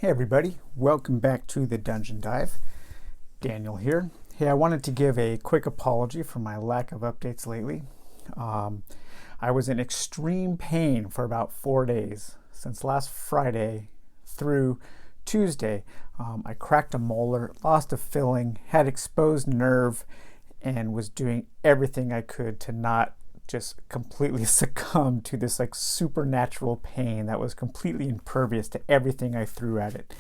Hey everybody, welcome back to the Dungeon Dive. Daniel here. Hey, I wanted to give a quick apology for my lack of updates lately. I was in extreme pain for about 4 days, since last Friday through Tuesday. I cracked a molar, lost a filling, had exposed nerve, and was doing everything I could to not just completely succumbed to this like supernatural pain that was completely impervious to everything I threw at it.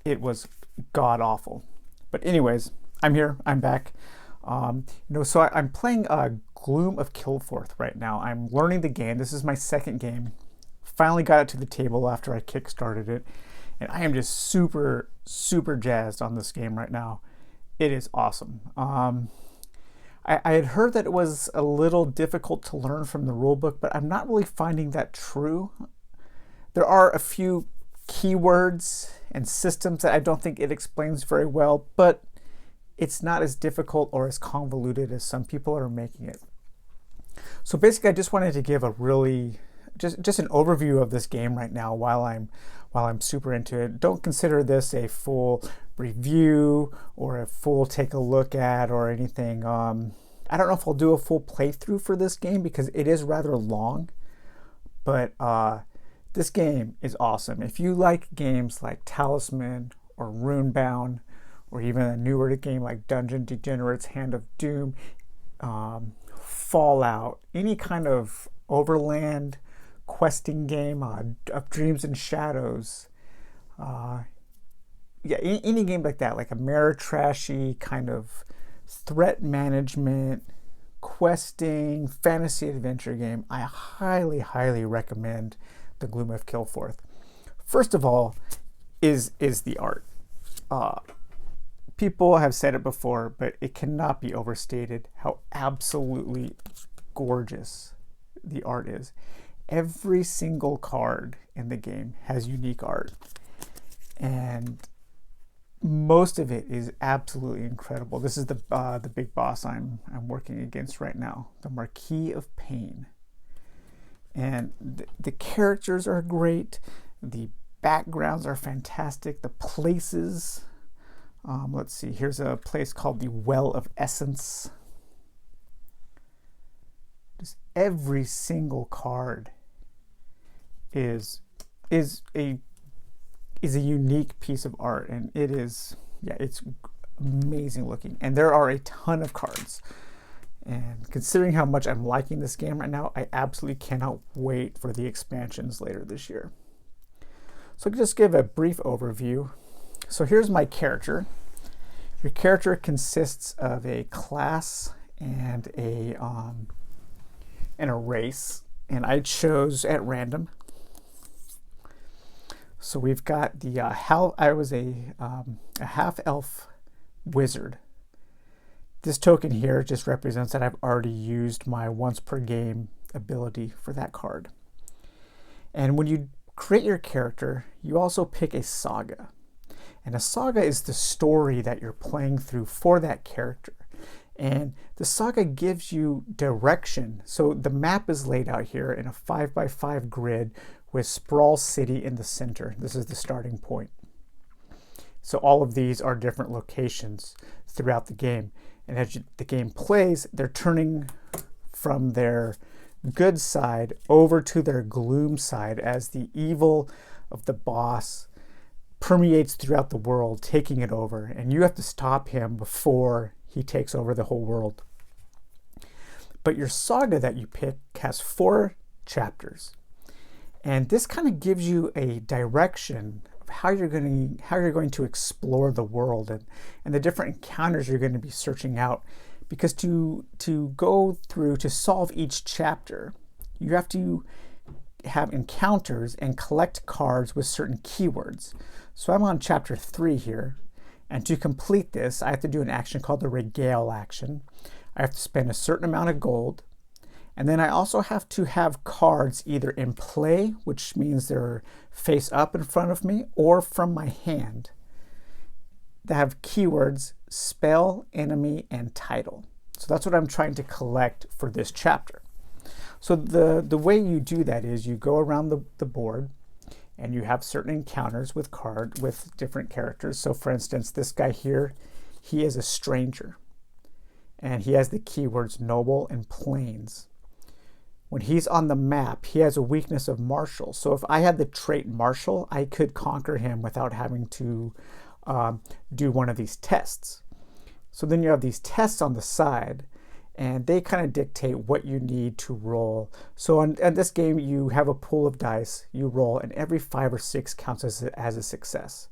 It was god awful. But anyways, I'm here. I'm back. So I'm playing Gloom of Kilforth right now. I'm learning the game. This is my second game. Finally got it to the table after I kickstarted it, and I am just super jazzed on this game right now. It is awesome. I had heard that it was a little difficult to learn from the rulebook, but I'm not really finding that true. There are a few keywords and systems that I don't think it explains very well, but it's not as difficult or as convoluted as some people are making it. So basically, I just wanted to give a really just an overview of this game right now while I'm super into it. Don't consider this a full review or a full take a look at or anything. I don't know if I'll do a full playthrough for this game because it is rather long, but this game is awesome. If you like games like Talisman or Runebound, or even a newer game like Dungeon Degenerates, Hand of Doom, Fallout, any kind of overland questing game, of Dreams and Shadows, any game like that, like a Ameritrashy kind of threat management, questing, fantasy adventure game, I highly recommend the Gloom of Kilforth. First of all, is the art. People have said it before, but it cannot be overstated how absolutely gorgeous the art is. Every single card in the game has unique art, and most of it is absolutely incredible. This is the big boss I'm working against right now, the Marquis of Pain. And the characters are great. The backgrounds are fantastic. The places, let's see, here's a place called the Well of Essence. Just every single card is a unique piece of art, and it's amazing looking. And there are a ton of cards. And considering how much I'm liking this game right now, I absolutely cannot wait for the expansions later this year. So I'll just give a brief overview. So here's my character. Your character consists of a class and a race, and I chose at random. So we've got the I was a half-elf wizard. This token here just represents that I've already used my once per game ability for that card. And when you create your character, you also pick a saga. And a saga is the story that you're playing through for that character. And the saga gives you direction. So the map is laid out here in a 5x5 grid with Sprawl City in the center. This is the starting point. So all of these are different locations throughout the game. And as the game plays, they're turning from their good side over to their gloom side as the evil of the boss permeates throughout the world, taking it over. And you have to stop him before he takes over the whole world. But your saga that you pick has 4 chapters. And this kind of gives you a direction of how you're going to explore the world and the different encounters you're going to be searching out. Because to go through, to solve each chapter, you have to have encounters and collect cards with certain keywords. So I'm on chapter 3 here. And to complete this, I have to do an action called the Regale action. I have to spend a certain amount of gold. And then I also have to have cards either in play, which means they're face up in front of me, or from my hand that have keywords spell, enemy, and title. So that's what I'm trying to collect for this chapter. So the way you do that is you go around the board and you have certain encounters with different characters. So for instance, this guy here, he is a stranger, and he has the keywords noble and plains. When he's on the map, he has a weakness of martial. So if I had the trait martial, I could conquer him without having to do one of these tests. So then you have these tests on the side, and they kind of dictate what you need to roll. So in this game, you have a pool of dice, you roll, and every 5 or 6 counts as a success.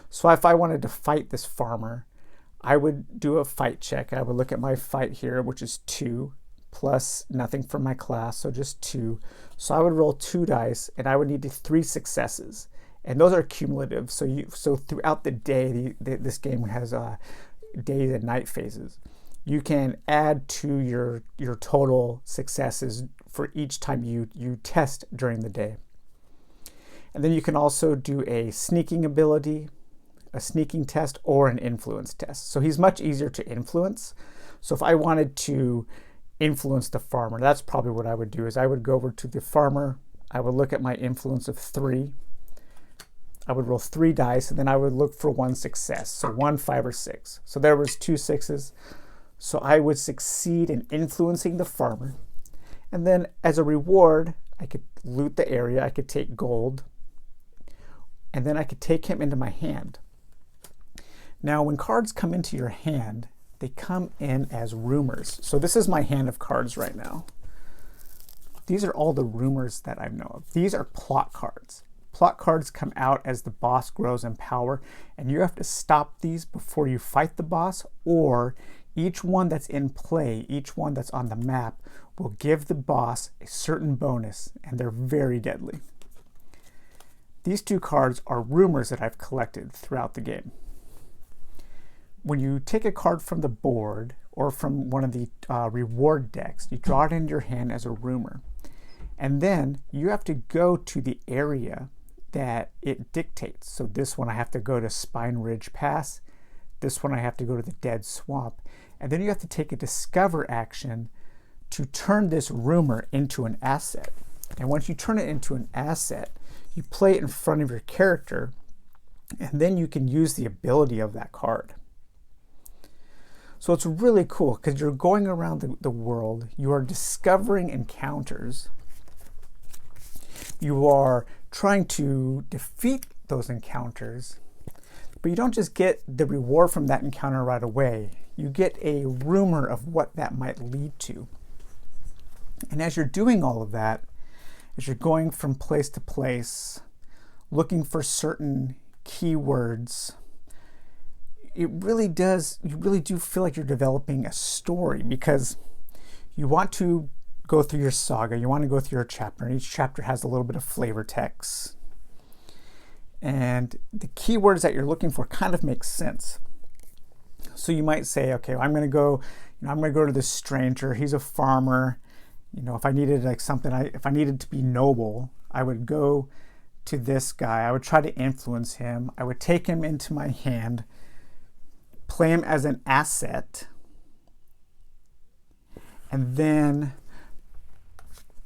So if I wanted to fight this farmer, I would do a fight check. I would look at my fight here, which is 2, plus nothing from my class, so just 2. So I would roll 2 dice, and I would need 3 successes. And those are cumulative. So throughout the day, this game has days and night phases. You can add to your total successes for each time you test during the day. And then you can also do a sneaking ability, a sneaking test, or an influence test. So he's much easier to influence. So if I wanted to influence the farmer, that's probably what I would do. Is I would go over to the farmer, I would look at my influence of 3, I would roll 3 dice, and then I would look for 1 success, so 1, 5, or 6. So there was 2 6s. So I would succeed in influencing the farmer, and then as a reward, I could loot the area, I could take gold, and then I could take him into my hand. Now when cards come into your hand, they come in as rumors. So this is my hand of cards right now. These are all the rumors that I know of. These are plot cards. Plot cards come out as the boss grows in power, and you have to stop these before you fight the boss, or each one that's in play, each one that's on the map, will give the boss a certain bonus, and they're very deadly. These 2 cards are rumors that I've collected throughout the game. When you take a card from the board or from one of the reward decks, you draw it into your hand as a rumor. And then you have to go to the area that it dictates. So this one I have to go to Spine Ridge Pass. This one I have to go to the Dead Swamp. And then you have to take a discover action to turn this rumor into an asset. And once you turn it into an asset, you play it in front of your character, and then you can use the ability of that card. So it's really cool because you're going around the world, you are discovering encounters, you are trying to defeat those encounters, but you don't just get the reward from that encounter right away. You get a rumor of what that might lead to. And as you're doing all of that, as you're going from place to place, looking for certain keywords, you really do feel like you're developing a story, because you want to go through your saga, you want to go through your chapter, and each chapter has a little bit of flavor text. And the keywords that you're looking for kind of make sense. So you might say, okay, I'm going to go to this stranger. He's a farmer. If I needed if I needed to be noble, I would go to this guy. I would try to influence him. I would take him into my hand, play him as an asset, and then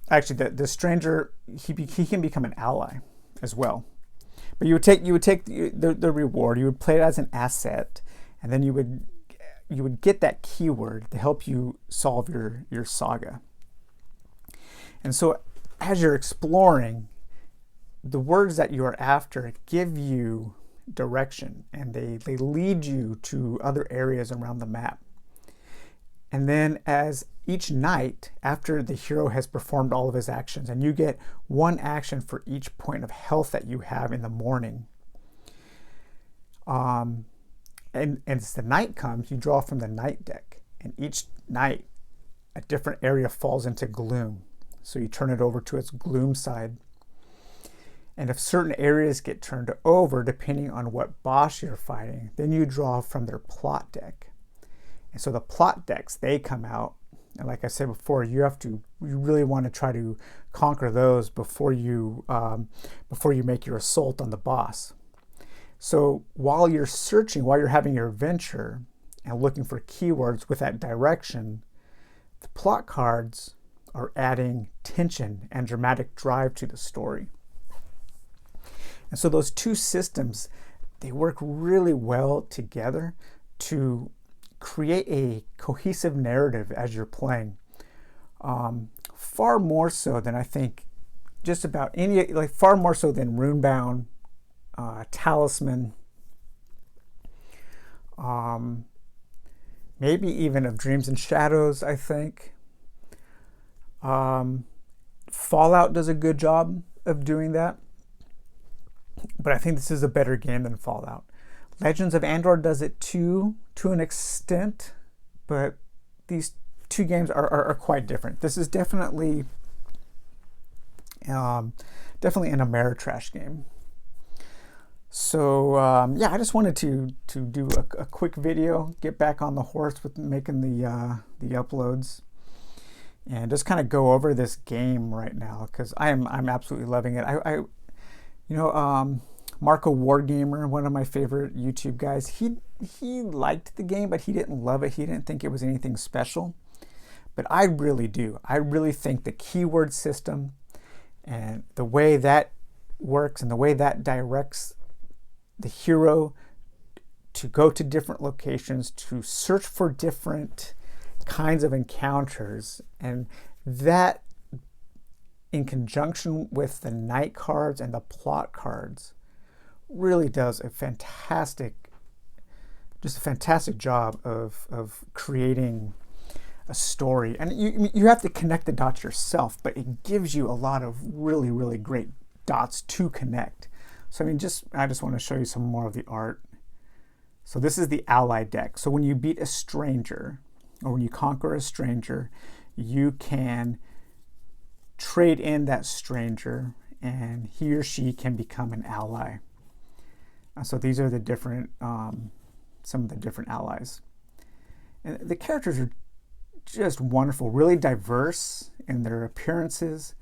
actually the stranger, he can become an ally as well. But you would take the reward, you would play it as an asset, and then you would get that keyword to help you solve your saga. And so as you're exploring, the words that you are after give you direction, and they lead you to other areas around the map. And then as each night, after the hero has performed all of his actions, and you get 1 action for each point of health that you have in the morning, and as the night comes, you draw from the night deck, and each night a different area falls into gloom. So you turn it over to its gloom side. And if certain areas get turned over, depending on what boss you're fighting, then you draw from their plot deck. And so the plot decks, they come out. And like I said before, you really want to try to conquer those before you make your assault on the boss. So while you're searching, while you're having your adventure and looking for keywords with that direction, the plot cards are adding tension and dramatic drive to the story. And so those two systems, they work really well together to create a cohesive narrative as you're playing. Far more so than I think just about any, like far more so than Runebound, Talisman, maybe even of Dreams and Shadows, I think. Fallout does a good job of doing that, but I think this is a better game than Fallout. Legends of Andor does it too, to an extent, but these two games are quite different. This is definitely an Ameritrash game. So yeah, I just wanted to do a quick video, get back on the horse with making the uploads, and just kind of go over this game right now because I'm absolutely loving it. Marco Wargamer, one of my favorite YouTube guys, he liked the game, but he didn't love it. He didn't think it was anything special. But I really do. I really think the keyword system and the way that works and the way that directs the hero to go to different locations, to search for different kinds of encounters, and that in conjunction with the night cards and the plot cards really does a fantastic job of creating a story. And you have to connect the dots yourself, but it gives you a lot of really, really great dots to connect. So I just want to show you some more of the art. So this is the ally deck. So when you beat a stranger, or when you conquer a stranger, you can trade in that stranger and he or she can become an ally. So these are the different, some of the different allies. And the characters are just wonderful, really diverse in their appearances.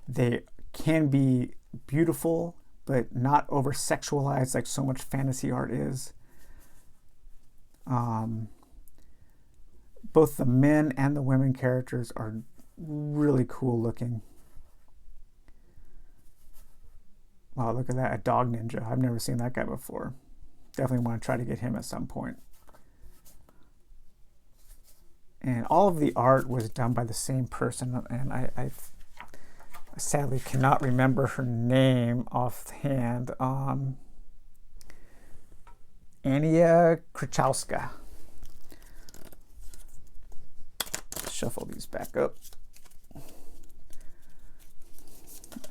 They can be beautiful, but not over sexualized like so much fantasy art is. Both the men and the women characters are really cool looking. Wow, look at that, a dog ninja. I've never seen that guy before. Definitely want to try to get him at some point. And all of the art was done by the same person, and I sadly cannot remember her name offhand. Ania Krachowska. Shuffle these back up.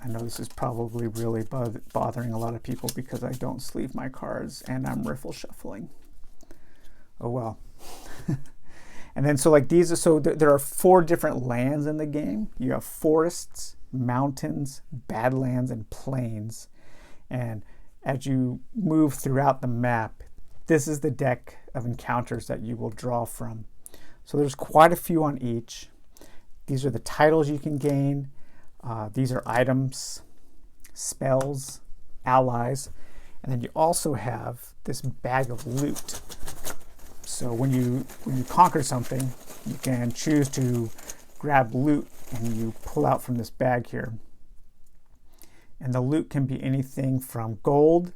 I know this is probably really bothering a lot of people because I don't sleeve my cards and I'm riffle shuffling. Oh well. And then so like these are, so there are 4 different lands in the game. You have forests, mountains, badlands, and plains. And as you move throughout the map, this is the deck of encounters that you will draw from. So there's quite a few on each. These are the titles you can gain. These are items, spells, allies, and then you also have this bag of loot. So when you conquer something, you can choose to grab loot and you pull out from this bag here. And the loot can be anything from gold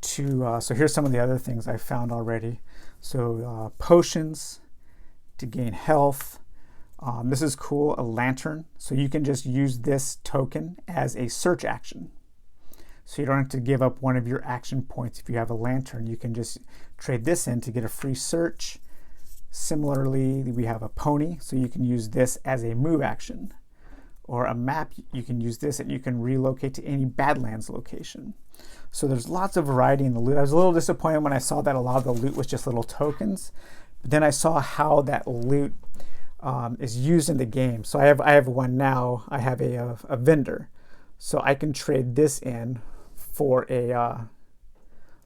to, so here's some of the other things I found already. So potions to gain health. This is cool, a lantern. So you can just use this token as a search action. So you don't have to give up one of your action points if you have a lantern. You can just trade this in to get a free search. Similarly, we have a pony, so you can use this as a move action. Or a map, you can use this and you can relocate to any Badlands location. So there's lots of variety in the loot. I was a little disappointed when I saw that a lot of the loot was just little tokens. But then I saw how that loot is used in the game. So I have one now. I have a vendor. So I can trade this in for a,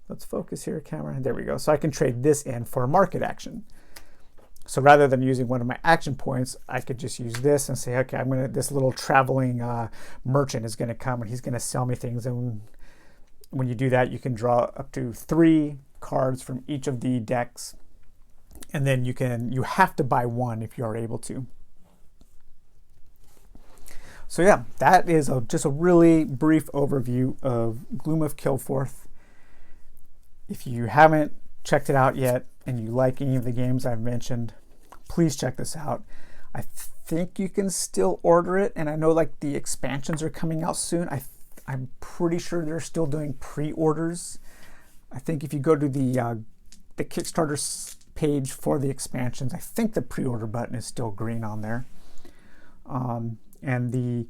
let's focus here, camera. There we go. So I can trade this in for a market action. So rather than using one of my action points, I could just use this and say, okay, this little traveling merchant is gonna come and he's gonna sell me things. And when you do that, you can draw up to 3 cards from each of the decks. And then you have to buy one if you are able to. So yeah, that is just a really brief overview of Gloom of Kilforth. If you haven't checked it out yet and you like any of the games I've mentioned, please check this out. I think you can still order it, and I know like the expansions are coming out soon. I'm pretty sure they're still doing pre-orders. I think if you go to the Kickstarter page for the expansions, I think the pre-order button is still green on there. And the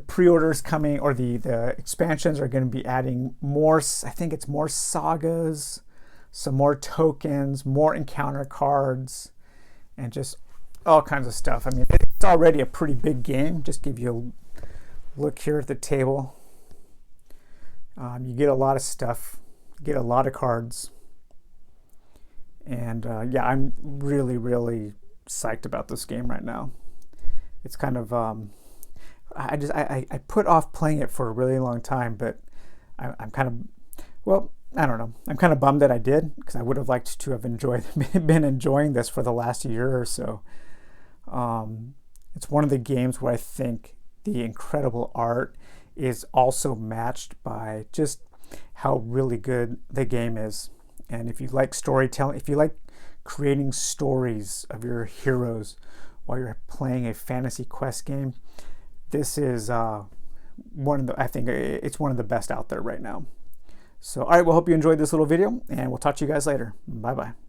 pre-orders coming, or the expansions are going to be adding more, I think it's more sagas, some more tokens, more encounter cards, and just all kinds of stuff. I mean, it's already a pretty big game. Just give you a look here at the table. You get a lot of stuff, you get a lot of cards. And yeah, I'm really, really psyched about this game right now. It's kind of, I put off playing it for a really long time, but I'm kind of, well, I don't know. I'm kind of bummed that I did, because I would have liked to have been enjoying this for the last year or so. It's one of the games where I think the incredible art is also matched by just how really good the game is. And if you like storytelling, if you like creating stories of your heroes while you're playing a fantasy quest game, this is I think it's one of the best out there right now. So, all right, well, hope you enjoyed this little video, and we'll talk to you guys later. Bye-bye.